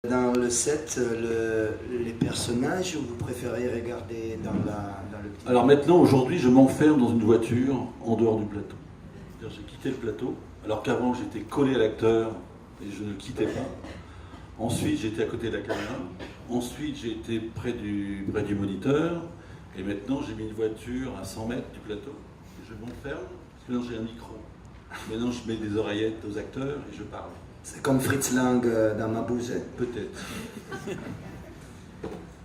Dans le set, les personnages, ou vous préférez regarder dans le petit... Alors maintenant, aujourd'hui, je m'enferme dans une voiture en dehors du plateau. C'est-à-dire, j'ai quitté le plateau, alors qu'avant j'étais collé à l'acteur et je ne le quittais pas. Ensuite, j'étais à côté de la caméra. Ensuite, j'ai été près du moniteur. Et maintenant, j'ai mis une voiture à 100 mètres du plateau. Et je m'enferme, parce que maintenant j'ai un micro. Maintenant, je mets des oreillettes aux acteurs et je parle. C'est comme Fritz Lang dans Ma Bousette. Peut-être.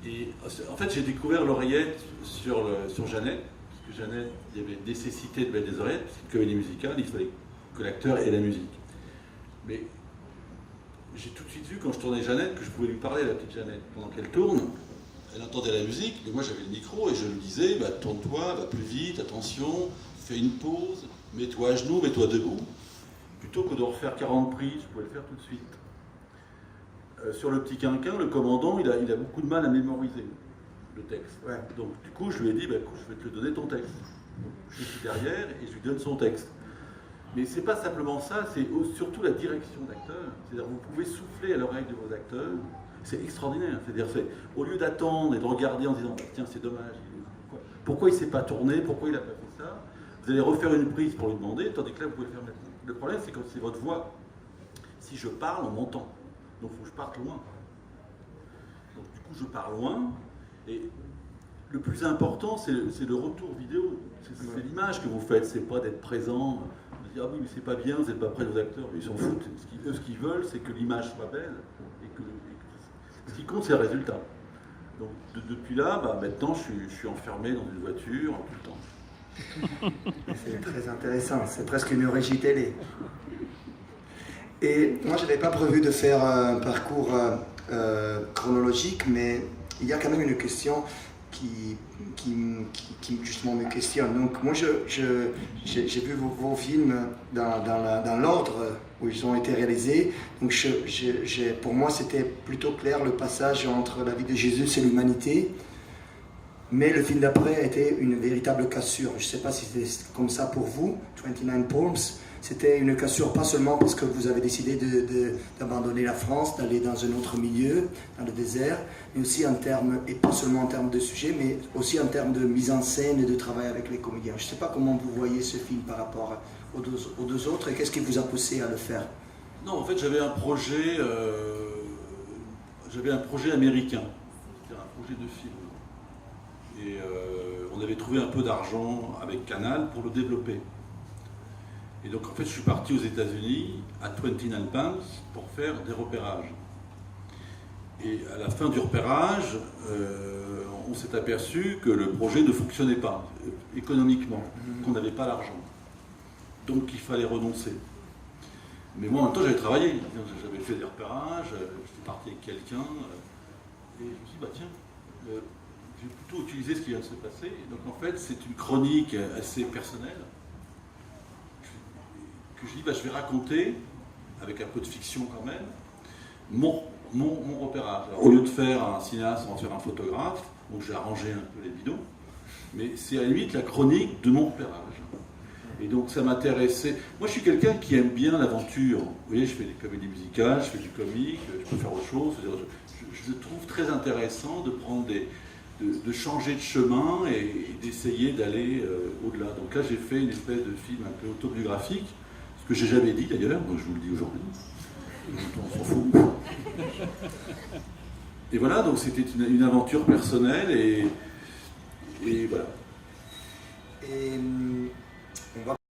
Et en fait, j'ai découvert l'oreillette sur Jeannette, parce que Jeannette, il y avait nécessité de mettre des oreillettes, parce qu'une comédie musicale, il fallait que l'acteur ait la musique. Mais j'ai tout de suite vu, quand je tournais Jeannette, que je pouvais lui parler à la petite Jeannette. Pendant qu'elle tourne, elle entendait la musique, mais moi j'avais le micro et je lui disais, bah, tourne-toi, va plus vite, attention, fais une pause, mets-toi à genoux, mets-toi debout. Plutôt que de refaire 40 prises, je pouvais le faire tout de suite. Sur le petit quinquin, le commandant, il a beaucoup de mal à mémoriser le texte. Ouais. Donc du coup, je lui ai dit, bah, écoute, je vais te le donner ton texte. Donc, je suis derrière et je lui donne son texte. Mais c'est pas simplement ça, c'est surtout la direction d'acteur. C'est-à-dire vous pouvez souffler à l'oreille de vos acteurs, c'est extraordinaire. C'est-à-dire, au lieu d'attendre et de regarder en disant, tiens, c'est dommage, pourquoi il ne s'est pas tourné, pourquoi il n'a pas fait ça, vous allez refaire une prise pour lui demander, tandis que là, vous pouvez le faire maintenant. Le problème, c'est que c'est votre voix. Si je parle, on m'entend. Donc il faut que je parte loin. Donc du coup, je pars loin. Et le plus important, c'est le retour vidéo. C'est l'image que vous faites. C'est pas d'être présent. De dire, ah oui, mais c'est pas bien, vous n'êtes pas près de vos acteurs. Ils s'en foutent. Ce qu'ils veulent, c'est que l'image soit belle. Ce qui compte, c'est le résultat. Donc depuis là, maintenant, je suis enfermé dans une voiture tout le temps. C'est très intéressant, c'est presque une régie télé. Et moi, je n'avais pas prévu de faire un parcours chronologique, mais il y a quand même une question qui justement me questionne. Donc moi, j'ai vu vos films dans l'ordre où ils ont été réalisés. Donc pour moi, c'était plutôt clair le passage entre la vie de Jésus et l'humanité. Mais le film d'après a été une véritable cassure. Je ne sais pas si c'était comme ça pour vous, 29 Palms. C'était une cassure pas seulement parce que vous avez décidé d'abandonner la France, d'aller dans un autre milieu, dans le désert, mais aussi en termes, et pas seulement en termes de sujet, mais aussi en termes de mise en scène et de travail avec les comédiens. Je ne sais pas comment vous voyez ce film par rapport aux deux autres et qu'est-ce qui vous a poussé à le faire? Non, en fait, j'avais un projet américain. C'était un projet de film. Et on avait trouvé un peu d'argent avec Canal pour le développer. Et donc en fait je suis parti aux États-Unis à 29 Palms pour faire des repérages. Et à la fin du repérage, on s'est aperçu que le projet ne fonctionnait pas économiquement, qu'on n'avait pas l'argent. Donc il fallait renoncer. Mais moi en même temps j'avais travaillé, j'avais fait des repérages, j'étais parti avec quelqu'un, et je me suis dit bah tiens, je vais plutôt utiliser ce qui vient de se passer. Donc en fait, c'est une chronique assez personnelle que je dis, je vais raconter, avec un peu de fiction quand même, mon repérage. Alors, au lieu de faire un cinéaste, on va faire un photographe, donc j'ai arrangé un peu les bidons, mais c'est à la limite la chronique de mon repérage. Et donc ça m'intéressait. Moi je suis quelqu'un qui aime bien l'aventure. Vous voyez, je fais des comédies musicales, je fais du comique, je peux faire autre chose. Je trouve très intéressant de prendre de changer de chemin et d'essayer d'aller au-delà. Donc là, j'ai fait une espèce de film un peu autobiographique, ce que j'ai jamais dit d'ailleurs, donc je vous le dis aujourd'hui. On s'en fout. Et voilà, donc c'était une aventure personnelle et voilà. Et